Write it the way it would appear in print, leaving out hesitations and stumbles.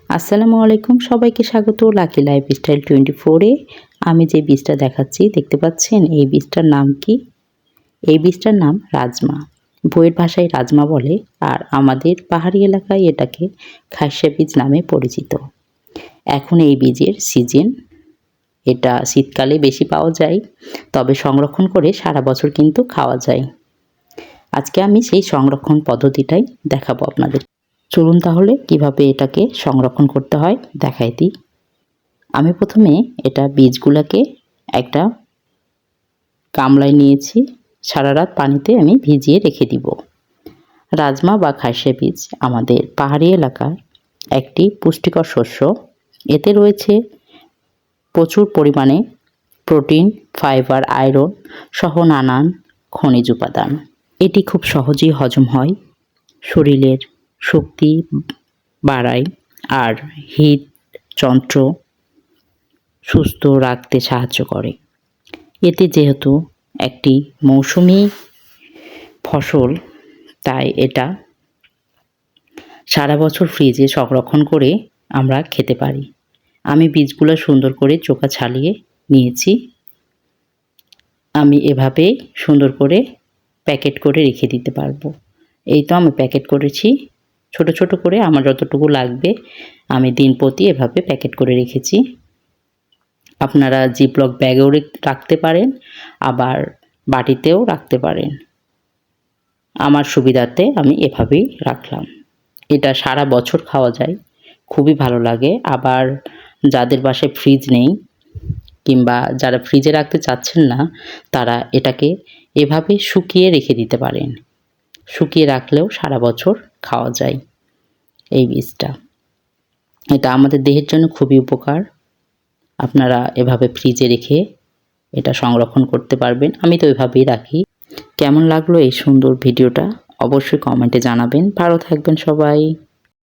আসসালামু আলাইকুম, সবাইকে স্বাগত লাকি লাইফস্টাইল 24-এ। আমি যে বীজটা দেখাচ্ছি দেখতে পাচ্ছেন, এই বীজটার নাম কি? এই বীজটার নাম রাজমা। বইয়ের ভাষায় রাজমা বলে, আর আমাদের পাহাড়ি এলাকায় এটাকে খাইসা বীজ নামে পরিচিত। এখন এই বীজের সিজন, এটা শীতকালে বেশি পাওয়া যায়, তবে সংরক্ষণ করে সারা বছর কিন্তু খাওয়া যায়। আজকে আমি সেই সংরক্ষণ পদ্ধতিটাই দেখাবো আপনাদের। চলুন তাহলে কিভাবে এটাকে সংরক্ষণ করতে হয় দেখাই দিই। আমি প্রথমে এটা বীজগুলোকে একটা গামলায় নিয়েছি, সারা রাত পানিতে আমি ভিজিয়ে রেখে দিব। রাজমা বা খাইসা বীজ আমাদের পাহাড়ি এলাকার একটি পুষ্টিকর শস্য। এতে রয়েছে প্রচুর পরিমাণে প্রোটিন, ফাইবার, আয়রন সহ নানান খনিজ উপাদান। এটি খুব সহজেই হজম হয়, শরীরের শক্তি বাড়ায় আর হৃদযন্ত্র সুস্থ রাখতে সাহায্য করে। এতে যেহেতু একটি মৌসুমি ফসল, তাই এটা সারা বছর ফ্রিজে সংরক্ষণ করে আমরা খেতে পারি। আমি বীজগুলো সুন্দর করে চোখা ছাড়িয়ে নিয়েছি। আমি এভাবে সুন্দর করে প্যাকেট করে রেখে দিতে পারবো। এই তো আমি প্যাকেট করেছি ছোট ছোট করে, আমার যতটুকু লাগবে আমি দিন প্রতি এভাবে প্যাকেট করে রেখেছি। আপনারা জিপলক ব্যাগেও রাখতে পারেন, আবার বাটিতেও রাখতে পারেন। আমার সুবিধাতে আমি এভাবেই রাখলাম। এটা সারা বছর খাওয়া যায়, খুবই ভালো লাগে। আবার যাদের বাসায় ফ্রিজ নেই কিংবা যারা ফ্রিজে রাখতে চাচ্ছেন না, তারা এটাকে এভাবে শুকিয়ে রেখে দিতে পারেন। শুকিয়ে রাখলেও সারা বছর খাওয়া যায় এই বীজটা। এটা আমাদের দেহের জন্য খুবই উপকার। আপনারা এভাবে ফ্রিজে রেখে এটা সংরক্ষণ করতে পারবেন। আমি তো এভাবেই রাখি। কেমন লাগলো এই সুন্দর ভিডিওটা অবশ্যই কমেন্টে জানাবেন। ভালো থাকবেন সবাই।